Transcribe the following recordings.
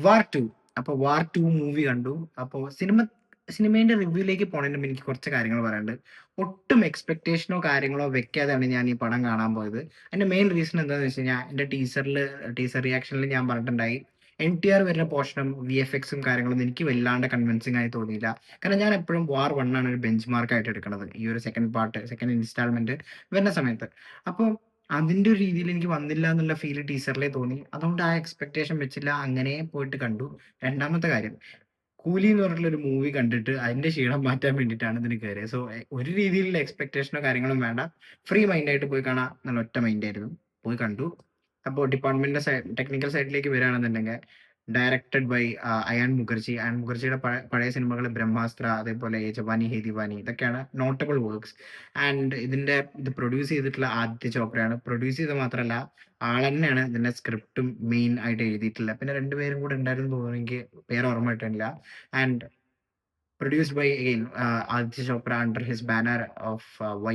വാർ 2. അപ്പോൾ വാർ 2 മൂവി കണ്ടു. അപ്പോൾ സിനിമേന്റെ റിവ്യൂലേക്ക് പോണതിന് മുമ്പ് എനിക്ക് കുറച്ച് കാര്യങ്ങൾ പറയാനുണ്ട്. ഒട്ടും എക്സ്പെക്ടേഷനോ കാര്യങ്ങളോ വെക്കാതെയാണ് ഞാൻ ഈ പടം കാണാൻ പോയത്. അതിന്റെ മെയിൻ റീസൺ എന്താണെന്ന് വെച്ച് കഴിഞ്ഞാൽ എന്റെ ടീസർ റിയാക്ഷനിൽ ഞാൻ പറഞ്ഞിട്ടുണ്ടായി. എൻടിആർ വരുന്ന പോർഷനും വിഎഫ്എക്സും കാര്യങ്ങളൊന്നും എനിക്ക് വല്ലാണ്ട് കൺവിൻസിംഗ് ആയി തോന്നിയില്ല. കാരണം ഞാൻ എപ്പോഴും വാർ 1 ആണ് ഒരു ബെഞ്ച് മാർക്ക് ആയിട്ട് എടുക്കുന്നത്. ഈ ഒരു സെക്കൻഡ് ഇൻസ്റ്റാൾമെന്റ് വരുന്ന സമയത്ത്. അപ്പോൾ അതിന്റെ ഒരു രീതിയിൽ എനിക്ക് വന്നില്ല എന്നുള്ള ഫീൽ ടീസറിലേ തോന്നി. അതുകൊണ്ട് ആ എക്സ്പെക്ടേഷൻ വെച്ചില്ല. അങ്ങനെ പോയിട്ട് കണ്ടു. രണ്ടാമത്തെ കാര്യം, കൂലി എന്ന് പറഞ്ഞിട്ടുള്ള ഒരു മൂവി കണ്ടിട്ട് അതിന്റെ ക്ഷീണം മാറ്റാൻ വേണ്ടിയിട്ടാണ് ഇതിന് കയറിയത്. സോ ഒരു രീതിയിലുള്ള എക്സ്പെക്ടേഷനോ കാര്യങ്ങളും വേണ്ട. ഫ്രീ മൈൻഡ് ആയിട്ട് പോയി കാണാം എന്നുള്ള ഒറ്റ മൈൻഡ് ആയിരുന്നു. പോയി കണ്ടു. അപ്പോൾ ഡിപ്പാർട്ട്മെന്റിന്റെ ടെക്നിക്കൽ സൈഡിലേക്ക് വരികയാണെന്നുണ്ടെങ്കിൽ ഡയറക്റ്റഡ് ബൈ അയാൻ മുഖർജി. അയാൻ മുഖർജിയുടെ പഴയ സിനിമകൾ ബ്രഹ്മാസ്ത്ര, അതേപോലെ ജവാനി ഹേ ദീവാനി, ഇതൊക്കെയാണ് നോട്ടബിൾ വർക്ക്സ്. ആൻഡ് ഇത് പ്രൊഡ്യൂസ് ചെയ്തിട്ടുള്ള ആദിത്യ ചോപ്രയാണ്. പ്രൊഡ്യൂസ് ചെയ്തത് മാത്രമല്ല, ആൾ തന്നെയാണ് ഇതിന്റെ സ്ക്രിപ്റ്റും മെയിൻ ആയിട്ട് എഴുതിയിട്ടുള്ളത്. പിന്നെ രണ്ടുപേരും കൂടെ ഉണ്ടായിരുന്നു തോന്നുന്നു, എനിക്ക് പേര് ഓർമ്മ കിട്ടുന്നില്ല. And produced by again Aditya Chopra under his banner of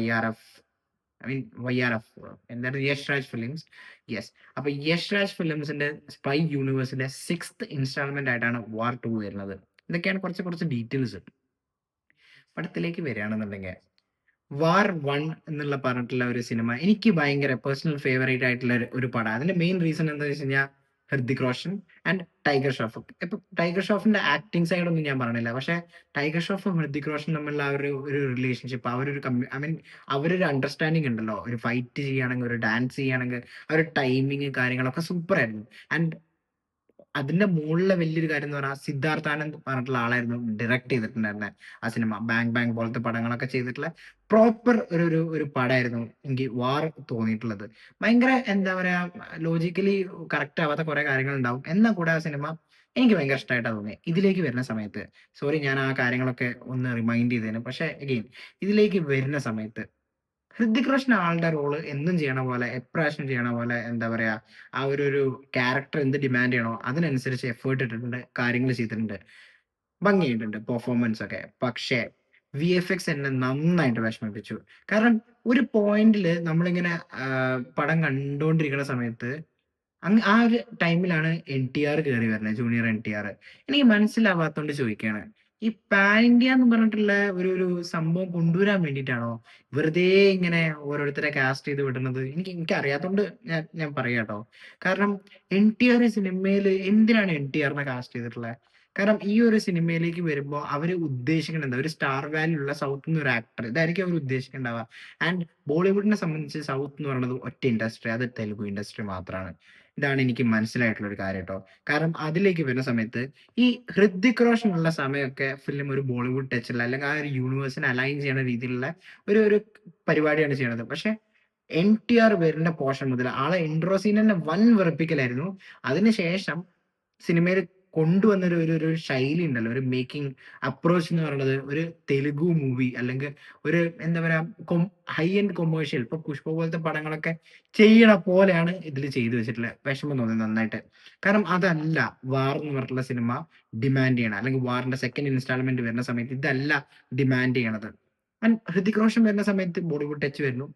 YRF. I mean YRF, എന്താണ്, യഷ് രാജ് ഫിലിംസ്. യെസ്. അപ്പൊ യഷ് രാജ് ഫിലിംസിന്റെ സ്പൈ യൂണിവേഴ്സിന്റെ 6th ഇൻസ്റ്റാൾമെന്റ് ആയിട്ടാണ് വാർ 2 വരുന്നത്. ഇതൊക്കെയാണ് കുറച്ച് കുറച്ച് ഡീറ്റെയിൽസ്. പടത്തിലേക്ക് വരികയാണെന്നുണ്ടെങ്കിൽ വാർ 1 എന്നുള്ള പറഞ്ഞിട്ടുള്ള ഒരു സിനിമ എനിക്ക് ഭയങ്കര പേഴ്സണൽ ഫേവറേറ്റ് ആയിട്ടുള്ള ഒരു പടം. അതിന്റെ മെയിൻ റീസൺ എന്താണെന്ന് വെച്ച് കഴിഞ്ഞാൽ ഹൃതിക് റോഷൻ ആൻഡ് ടൈഗർ ഷ്രോഫ്. ഇപ്പൊ ടൈഗർ ഷ്രോഫിന്റെ ആക്ടിങ് സൈഡ് ഒന്നും ഞാൻ പറഞ്ഞില്ല, പക്ഷെ ടൈഗർ ഷ്രോഫും ഹൃതിക് റോഷൻ തമ്മിലുള്ള ആ ഒരു റിലേഷൻഷിപ്പ്, ഐ മീൻ അവരൊരു അണ്ടർസ്റ്റാൻഡിങ് ഉണ്ടല്ലോ. ഒരു ഫൈറ്റ് ചെയ്യുകയാണെങ്കിൽ, ഒരു ഡാൻസ് ചെയ്യുകയാണെങ്കിൽ, ആ ഒരു ടൈമിങ് കാര്യങ്ങളൊക്കെ സൂപ്പർ ആയിരുന്നു. ആൻഡ് അതിന്റെ മുകളിലെ വലിയൊരു കാര്യം എന്ന് പറഞ്ഞാൽ സിദ്ധാർത്ഥ് ആനന്ദ് പറഞ്ഞിട്ടുള്ള ആളായിരുന്നു ഡയറക്ട് ചെയ്തിട്ടുണ്ടായിരുന്നത് ആ സിനിമ. ബാങ് ബാങ് പോലത്തെ പടങ്ങളൊക്കെ ചെയ്തിട്ടുള്ള പ്രോപ്പർ ഒരു പടമായിരുന്നു എനിക്ക് വാർ തോന്നിയിട്ടുള്ളത്. ഭയങ്കര എന്താ പറയാ, ലോജിക്കലി കറക്റ്റ് ആവാത്ത കുറെ കാര്യങ്ങൾ ഉണ്ടാവും, എന്നാൽ കൂടെ ആ സിനിമ എനിക്ക് ഭയങ്കര ഇഷ്ടമായിട്ടാണ് തോന്നിയത്. ഇതിലേക്ക് വരുന്ന സമയത്ത്, സോറി ഞാൻ ആ കാര്യങ്ങളൊക്കെ ഒന്ന് റിമൈൻഡ് ചെയ്തേന്, പക്ഷെ അഗെയിൻ ഇതിലേക്ക് വരുന്ന സമയത്ത് ഹൃതിക് റോഷൻ ആളുടെ റോള് എന്നും ചെയ്യണ പോലെ, എപ്രാവശ്യം ചെയ്യണ പോലെ, എന്താ പറയാ, ആ ഒരു ക്യാരക്ടർ എന്ത് ഡിമാൻഡ് ചെയ്യണോ അതിനനുസരിച്ച് എഫേർട്ട് ഇട്ടിട്ടുണ്ട്, കാര്യങ്ങൾ ചെയ്തിട്ടുണ്ട്, ഭംഗിയായിട്ടുണ്ട് പെർഫോമൻസ് ഒക്കെ. പക്ഷേ വിഎഫ്എക്സ് എന്നെ നന്നായിട്ട് വിഷമിപ്പിച്ചു. കാരണം ഒരു പോയിന്റില് നമ്മളിങ്ങനെ പടം കണ്ടുകൊണ്ടിരിക്കുന്ന സമയത്ത് ആ ഒരു ടൈമിലാണ് എൻടിആർ കയറി വരുന്നത്, ജൂനിയർ എൻടിആർ. എനിക്ക് മനസ്സിലാവാത്തോണ്ട് ചോദിക്കുകയാണ്, ഈ പാൻ ഇന്ത്യ എന്ന് പറഞ്ഞിട്ടുള്ള ഒരു സംഭവം കൊണ്ടുവരാൻ വേണ്ടിയിട്ടാണോ വെറുതെ ഇങ്ങനെ ഓരോരുത്തരെ കാസ്റ്റ് ചെയ്ത് വിടുന്നത്? എനിക്ക് അറിയാത്തോണ്ട് ഞാൻ പറയാട്ടോ. കാരണം എൻടിആർ സിനിമയിൽ എന്തിനാണ് എൻടിആറിനെ കാസ്റ്റ് ചെയ്തിട്ടുള്ളത്? കാരണം ഈ ഒരു സിനിമയിലേക്ക് വരുമ്പോൾ അവര് ഉദ്ദേശിക്കുന്നത് എന്താ, ഒരു സ്റ്റാർ വാല്യൂ ഉള്ള സൗത്ത് നിന്ന് ഒരു ആക്ടർ, ഇതായിരിക്കും അവർ ഉദ്ദേശിക്കുന്നുണ്ടാവുക. ആൻഡ് ബോളിവുഡിനെ സംബന്ധിച്ച് സൗത്ത് എന്ന് പറയുന്നത് ഒറ്റ ഇൻഡസ്ട്രി, അത് തെലുഗു ഇൻഡസ്ട്രി മാത്രമാണ്. ഇതാണ് എനിക്ക് മനസ്സിലായിട്ടുള്ള ഒരു കാര്യം ട്ടോ. കാരണം അതിലേക്ക് വരുന്ന സമയത്ത് ഈ ഹൃതിക് റോഷൻ ഉള്ള സമയമൊക്കെ ഫിലിം ഒരു ബോളിവുഡ് ടച്ചുള്ള, അല്ലെങ്കിൽ ആ ഒരു യൂണിവേഴ്സിനെ അലൈൻ ചെയ്യണ രീതിയിലുള്ള ഒരു പരിപാടിയാണ് ചെയ്യണത്. പക്ഷെ എൻടിആർ വരുന്ന പോർഷൻ മുതൽ ആളെ ഇൻട്രോ സീൻ തന്നെ വൻ വെറുപ്പിക്കലായിരുന്നു. അതിനുശേഷം സിനിമയിൽ കൊണ്ടുവന്ന ഒരു ശൈലി ഉണ്ടല്ലോ, ഒരു മേക്കിംഗ് അപ്രോച്ച് എന്ന് പറയുന്നത്, ഒരു തെലുഗു മൂവി അല്ലെങ്കിൽ ഒരു എന്താ പറയാ, ഹൈ എൻഡ് കൊമേഴ്ഷ്യൽ, ഇപ്പൊ പുഷ്പ പോലത്തെ പടങ്ങളൊക്കെ ചെയ്യണ പോലെയാണ് ഇതിൽ ചെയ്തു വെച്ചിട്ടുള്ളത്. വിഷമം തോന്നി നന്നായിട്ട്. കാരണം അതല്ല വാർ എന്ന് പറഞ്ഞിട്ടുള്ള സിനിമ ഡിമാൻഡ് ചെയ്യണം, അല്ലെങ്കിൽ വാറിന്റെ സെക്കൻഡ് ഇൻസ്റ്റാൾമെന്റ് വരുന്ന സമയത്ത് ഇതല്ല ഡിമാൻഡ് ചെയ്യണത്. ആൻഡ് ഹൃതിക് റോഷൻ വരുന്ന സമയത്ത് ബോളിവുഡ് ടച്ച് വരുന്നു.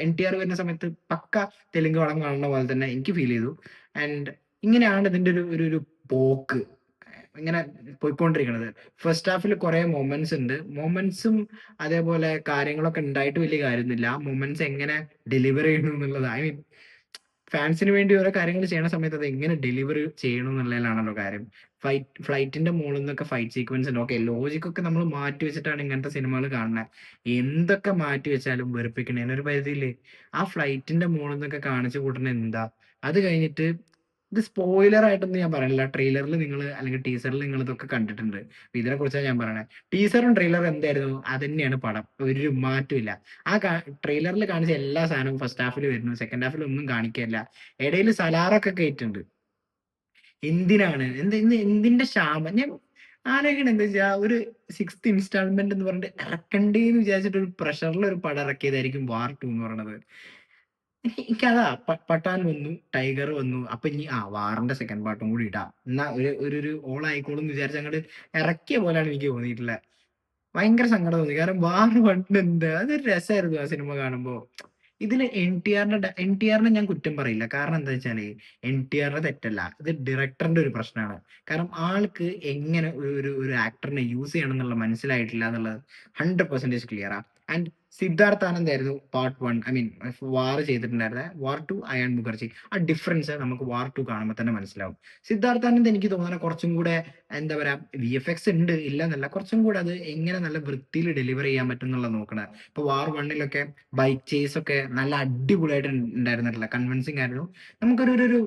എൻടിആർ വരുന്ന സമയത്ത് പക്ക തെലുങ്ക് പടം കാണുന്ന പോലെ തന്നെ എനിക്ക് ഫീൽ ചെയ്തു. ആൻഡ് ഇങ്ങനെയാണ് ഇതിന്റെ ഒരു പോക്ക് ഇങ്ങനെ പോയിക്കൊണ്ടിരിക്കുന്നത്. ഫസ്റ്റ് ഹാഫിൽ കുറെ മൊമെന്റ്സ് ഉണ്ട്. മൊമെന്റ്സും അതേപോലെ കാര്യങ്ങളൊക്കെ ഉണ്ടായിട്ട് വലിയ കാര്യമൊന്നുമില്ല. ആ മൊമെന്റ്സ് എങ്ങനെ ഡെലിവർ ചെയ്യണം എന്നുള്ളത്, ഐ മീൻ ഫാൻസിന് വേണ്ടി ഓരോ കാര്യങ്ങൾ ചെയ്യണ സമയത്ത് അത് എങ്ങനെ ഡെലിവർ ചെയ്യണം എന്നുള്ളതിലാണല്ലോ കാര്യം. ഫ്ലൈറ്റിന്റെ മുകളിൽ നിന്നൊക്കെ ഫൈറ്റ് സീക്വൻസ് ഉണ്ട്. ഓക്കെ, ലോജിക്കൊക്കെ നമ്മൾ മാറ്റി വെച്ചിട്ടാണ് ഇങ്ങനത്തെ സിനിമകൾ കാണുന്നത്. എന്തൊക്കെ മാറ്റി വെച്ചാലും വെറുപ്പിക്കണേന് ഒരു പരിധിയില്ലേ? ആ ഫ്ലൈറ്റിന്റെ മുകളിൽ നിന്നൊക്കെ കാണിച്ചു കൂട്ടണ എന്താ? അത് കഴിഞ്ഞിട്ട് ഇത് സ്പോയിലർ ആയിട്ടൊന്നും ഞാൻ പറയണില്ല. ട്രെയിലറിൽ നിങ്ങൾ അല്ലെങ്കിൽ ടീസറിൽ നിങ്ങൾ ഇതൊക്കെ കണ്ടിട്ടുണ്ട്. അപ്പൊ ഇതിനെ കുറിച്ചാണ് ഞാൻ പറയണത്. ടീസറും ട്രെയിലറും എന്തായിരുന്നു, അത് തന്നെയാണ് പടം. ഒരു മാറ്റമില്ല. ആ ട്രെയിലറിൽ കാണിച്ച എല്ലാ സാധനവും ഫസ്റ്റ് ഹാഫിൽ വരുന്നു, സെക്കൻഡ് ഹാഫിൽ ഒന്നും കാണിക്കില്ല. ഇടയിൽ സലാറൊക്കെ കയറ്റുണ്ട്. എന്തിനാണ്? എന്തിന്റെ ക്ഷാമം? ഞാൻ ആലോചിക്കണത് എന്താ വെച്ചാ, ഒരു 6th ഇൻസ്റ്റാൾമെന്റ് എന്ന് പറഞ്ഞിട്ട് ഇറക്കണ്ടേന്ന് വിചാരിച്ചിട്ട് ഒരു പ്രഷറിൽ ഒരു പടം ഇറക്കിയതായിരിക്കും വാർ 2 എന്ന് പറയണത്. എനിക്കതാ, പട്ടാൻ വന്നു, ടൈഗർ വന്നു, അപ്പൊ ഇനി വാറിന്റെ സെക്കൻഡ് പാർട്ടും കൂടി ഇടാം, എന്നാ ഒരു ഓൾ ആയിക്കോളും എന്ന് വിചാരിച്ച് അങ്ങോട്ട് ഇറക്കിയ പോലെയാണ് എനിക്ക് തോന്നിയിട്ടുള്ളത്. ഭയങ്കര സങ്കടം തോന്നി. കാരണം വാർ 1 എന്താ, അതൊരു രസമായിരുന്നു ആ സിനിമ കാണുമ്പോ. ഇതില് എൻടിആറിനെ ഞാൻ കുറ്റം പറയില്ല. കാരണം എന്താ വെച്ചാല് എൻടിആറിന്റെ തെറ്റല്ല. ഇത് ഡയറക്ടറിന്റെ ഒരു പ്രശ്നമാണ്. കാരണം ആൾക്ക് എങ്ങനെ ഒരു ആക്ടറിനെ യൂസ് ചെയ്യണം എന്നുള്ളത് മനസ്സിലായിട്ടില്ല എന്നുള്ളത് 100% ക്ലിയറാ. ആൻഡ് സിദ്ധാർത്ഥ് ആനന്ദ് ആയിരുന്നു പാർട്ട് 1 ഐ മീൻ വാർ ചെയ്തിട്ടുണ്ടായിരുന്നത്. വാർ 2 അയാൻ മുഖർജി. ആ ഡിഫറൻസ് നമുക്ക് വാർ 2 കാണുമ്പോൾ തന്നെ മനസ്സിലാവും. സിദ്ധാർത്ഥ് ആനന്ദ് എനിക്ക് തോന്നുന്നത് കുറച്ചും കൂടെ എന്താ പറയാ വിഎഫ്എക്സ് ഉണ്ട് ഇല്ല എന്നല്ല, കുറച്ചും കൂടെ അത് എങ്ങനെ നല്ല വൃത്തിയിൽ ഡെലിവർ ചെയ്യാൻ പറ്റും എന്നുള്ളത് നോക്കണത്. ഇപ്പൊ വാർ 1 ബൈക്ക് ചേസ് ഒക്കെ നല്ല അടിപൊളിയായിട്ട് ഉണ്ടായിരുന്നില്ല, കൺവിൻസിങ് ആയിരുന്നു. നമുക്കൊരു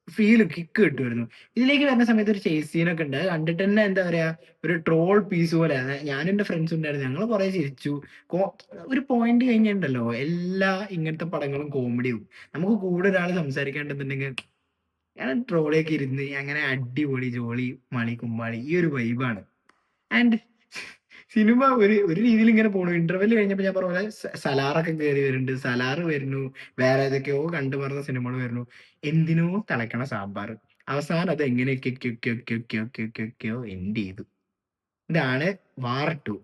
ഫീൽ കിക്ക് കിട്ടുമായിരുന്നു. ഇതിലേക്ക് വരുന്ന സമയത്ത് ഒരു ചേസ് സീനൊക്കെ ഉണ്ട്. അത് കണ്ടിട്ട് തന്നെ എന്താ പറയാ ഒരു ട്രോൾ പീസ് പോലെ. ഞാനും എന്റെ ഫ്രണ്ട്സ് ഉണ്ടായിരുന്നു, ഞങ്ങൾ കുറെ ചിരിച്ചു. ഒരു പോയിന്റ് കഴിഞ്ഞിട്ടുണ്ടല്ലോ എല്ലാ ഇങ്ങനത്തെ പടങ്ങളും കോമഡിയും. നമുക്ക് കൂടെ ഒരാൾ സംസാരിക്കേണ്ടതുണ്ടെങ്കിൽ ഞാൻ ട്രോളിയൊക്കെ ഇരുന്ന് അങ്ങനെ അടിപൊളി ജോളി മളി കുമ്മാളി ഈ ഒരു വൈബാണ്. ആൻഡ് സിനിമ ഒരു രീതിയിൽ ഇങ്ങനെ പോണു. ഇന്റർവെൽ കഴിഞ്ഞപ്പോൾ ഞാൻ പറഞ്ഞ പോലെ സലാറൊക്കെ കയറി വരുന്നുണ്ട്, സലാറ് വരുന്നു, വേറെ ഏതൊക്കെയോ കണ്ടു പറഞ്ഞ സിനിമകൾ വരുന്നു. എന്തിനോ തിളക്കണ സാമ്പാർ. അവസാനം അത് എങ്ങനെയൊക്കെയോ എൻഡ് ചെയ്തു. ഇതാണ് വാർ 2.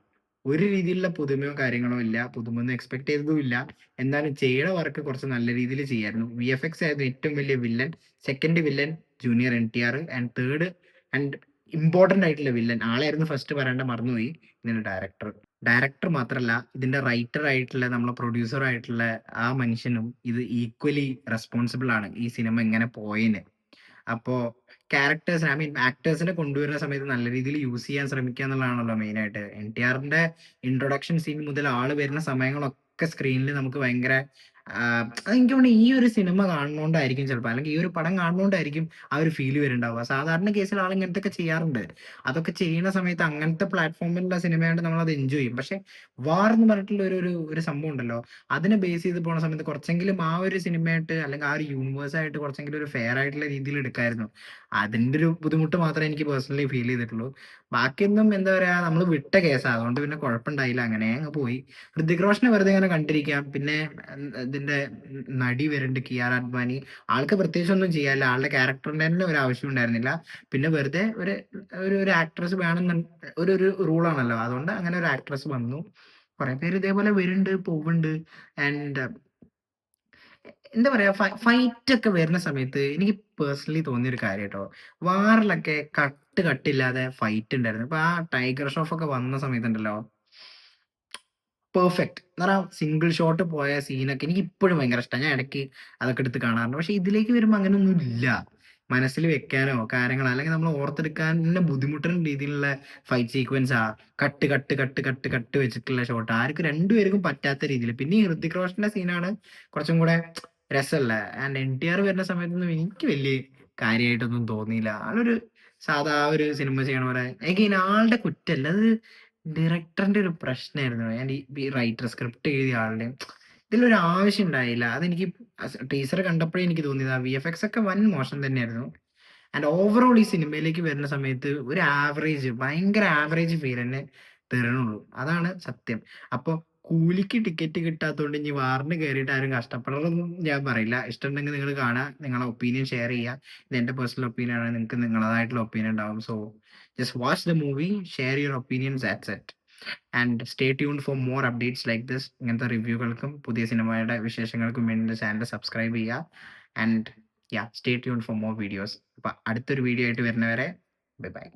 ഒരു രീതിയിലുള്ള പുതുമയോ കാര്യങ്ങളോ ഇല്ല. പുതുമയൊന്നും എക്സ്പെക്ട് ചെയ്തതുമില്ല. എന്നാലും ചെയ്യണ വർക്ക് കുറച്ച് നല്ല രീതിയിൽ ചെയ്യായിരുന്നു. വിഎഫ്എക്സ് ആയിരുന്നു ഏറ്റവും വലിയ villain. Second villain junior NTR. And third and important ആയിട്ടുള്ള വില്ലൻ ആളായിരുന്നു ഫസ്റ്റ് പറയേണ്ട, മറന്നുപോയി. ഇതിന്റെ ഡയറക്ടർ. ഡയറക്ടർ മാത്രല്ല, ഇതിന്റെ റൈറ്റർ ആയിട്ടുള്ള നമ്മളെ പ്രൊഡ്യൂസർ ആയിട്ടുള്ള ആ മനുഷ്യനും ഇത് ഈക്വലി റെസ്പോൺസിബിൾ ആണ് ഈ സിനിമ ഇങ്ങനെ പോയതിന്. അപ്പോ ക്യാരക്ടേഴ്സിനെ ഐ മീൻ ആക്ടേഴ്സിനെ കൊണ്ടുവരുന്ന സമയത്ത് നല്ല രീതിയിൽ യൂസ് ചെയ്യാൻ ശ്രമിക്കുക എന്നുള്ളതാണല്ലോ മെയിൻ ആയിട്ട്. എൻടിആറിന്റെ ഇൻട്രൊഡക്ഷൻ സീൻ മുതൽ ആള് വരുന്ന സമയങ്ങളൊക്കെ സ്ക്രീനിൽ നമുക്ക് ഭയങ്കര അതെനിക്ക് തോന്നുന്നു ഈ ഒരു സിനിമ കാണുന്നോണ്ടായിരിക്കും ചിലപ്പോൾ, അല്ലെങ്കിൽ ഈ ഒരു പടം കാണുന്നോണ്ടായിരിക്കും ആ ഒരു ഫീൽ വരുന്നുണ്ടാവുക. സാധാരണ കേസിൽ ആൾ ഇങ്ങനത്തെ ഒക്കെ ചെയ്യാറുണ്ട്. അതൊക്കെ ചെയ്യുന്ന സമയത്ത് അങ്ങനത്തെ പ്ലാറ്റ്ഫോമിലുള്ള സിനിമയായിട്ട് നമ്മൾ അത് എൻജോയ് ചെയ്യും. പക്ഷെ വാർ എന്ന് പറഞ്ഞിട്ടുള്ള ഒരു സംഭവം ഉണ്ടല്ലോ, അതിനെ ബേസ് ചെയ്ത് പോണ സമയത്ത് കുറച്ചെങ്കിലും ആ ഒരു സിനിമയായിട്ട് അല്ലെങ്കിൽ ആ ഒരു യൂണിവേഴ്സ് ആയിട്ട് കുറച്ചെങ്കിലും ഒരു ഫെയർ ആയിട്ടുള്ള രീതിയിൽ എടുക്കായിരുന്നു. അതിന്റെ ഒരു ബുദ്ധിമുട്ട് മാത്രമേ എനിക്ക് പേഴ്സണലി ഫീൽ ചെയ്തിട്ടുള്ളൂ. ബാക്കിയൊന്നും എന്താ പറയാ നമ്മൾ വിട്ട കേസാണ്, അതുകൊണ്ട് പിന്നെ കുഴപ്പമുണ്ടായില്ല, അങ്ങനെ അങ്ങ് പോയി. ഹൃതിക് റോഷനെ വെറുതെ ഇങ്ങനെ കണ്ടിരിക്കാം. പിന്നെ ഇതിന്റെ നടി വരുന്നുണ്ട് കിയാര അദ്വാനി. ആൾക്ക് പ്രത്യേകിച്ച് ഒന്നും ചെയ്യാനില്ല, ആളുടെ ക്യാരക്ടറിന്റെ തന്നെ ഒരു ആവശ്യം ഉണ്ടായിരുന്നില്ല. പിന്നെ വെറുതെ ഒരു ആക്ട്രസ് വേണമെന്ന് ഒരു റൂളാണല്ലോ, അതുകൊണ്ട് അങ്ങനെ ഒരു ആക്ട്രസ് വന്നു. കുറെ പേര് ഇതേപോലെ വരുന്നുണ്ട് പോവുന്നുണ്ട്. ആൻഡ് എന്താ പറയാ ഫൈറ്റ് ഒക്കെ വരുന്ന സമയത്ത് എനിക്ക് പേഴ്സണലി തോന്നിയൊരു കാര്യം കേട്ടോ, വാറിലൊക്കെ കട്ടില്ലാതെ ഫൈറ്റ് ഉണ്ടായിരുന്നു. ഇപ്പൊ ആ ടൈഗർ ഷ്രോഫ് ഒക്കെ വന്ന സമയത്തുണ്ടല്ലോ, പെർഫെക്റ്റ് എന്ന് പറഞ്ഞാൽ സിംഗിൾ ഷോട്ട് പോയ സീനൊക്കെ എനിക്ക് ഇപ്പോഴും ഭയങ്കര ഇഷ്ടമാണ്. ഞാൻ ഇടയ്ക്ക് അതൊക്കെ എടുത്ത് കാണാറുണ്ട്. പക്ഷെ ഇതിലേക്ക് വരുമ്പോൾ അങ്ങനെയൊന്നും ഇല്ല. മനസ്സിൽ വെക്കാനോ കാര്യങ്ങളോ അല്ലെങ്കിൽ നമ്മൾ ഓർത്തെടുക്കാൻ തന്നെ ബുദ്ധിമുട്ടുന്ന രീതിയിലുള്ള ഫൈറ്റ് സീക്വൻസാ. കട്ട് വെച്ചിട്ടുള്ള ഷോട്ട് ആർക്കും രണ്ടുപേർക്കും പറ്റാത്ത രീതിയിൽ. പിന്നെ ഈ ഹൃതിക് റോഷന്റെ സീനാണ് കുറച്ചും കൂടെ രസമല്ല. ആൻഡ് എൻടിആർ വരുന്ന സമയത്തൊന്നും എനിക്ക് വലിയ കാര്യമായിട്ടൊന്നും തോന്നിയില്ല. ആളൊരു സാധാ ഒരു സിനിമ ചെയ്യണ പോലെ. എനിക്ക് ആളുടെ കുറ്റല്ല, അത് ഡയറക്ടറിന്റെ ഒരു പ്രശ്നമായിരുന്നു. ഞാൻ ഈ റൈറ്റർ സ്ക്രിപ്റ്റ് എഴുതിയ ആളുടെ ഇതിലൊരു ആവശ്യം ഉണ്ടായില്ല. അതെനിക്ക് ടീച്ചർ കണ്ടപ്പോഴേ എനിക്ക് തോന്നിയത്. വിഎഫ്എക്സ് ഒക്കെ വൻ മോശം തന്നെയായിരുന്നു. ആൻഡ് ഓവറോൾ ഈ സിനിമയിലേക്ക് വരുന്ന സമയത്ത് ഒരു ഭയങ്കര ആവറേജ് ഫീൽ തന്നെ തരണുള്ളൂ. അതാണ് സത്യം. അപ്പൊ കൂലിക്ക് ടിക്കറ്റ് കിട്ടാത്തതുകൊണ്ട് ഇനി വാറിന് കയറിയിട്ട് ആരും കഷ്ടപ്പെടണമെന്നും ഞാൻ പറയില്ല. ഇഷ്ടമുണ്ടെങ്കിൽ നിങ്ങൾ കാണുക, നിങ്ങളെ ഒപ്പീനിയൻ ഷെയർ ചെയ്യുക. ഇത് എന്റെ പേഴ്സണൽ ഒപ്പീനിയൻ ആണ്, നിങ്ങൾക്ക് നിങ്ങളതായിട്ടുള്ള ഒപ്പീനിയൻ ഉണ്ടാവും. So just watch the movie, share your opinions, that's it. And stay tuned for more updates like this. ഇങ്ങനത്തെ റിവ്യൂകൾക്കും പുതിയ സിനിമയുടെ വിശേഷങ്ങൾക്കും വേണ്ടി ചാനൽ സബ്സ്ക്രൈബ് ചെയ്യുക. And stay tuned for more videos. അപ്പൊ അടുത്തൊരു വീഡിയോ ആയിട്ട് വരുന്നവരെ ബൈ ബൈ.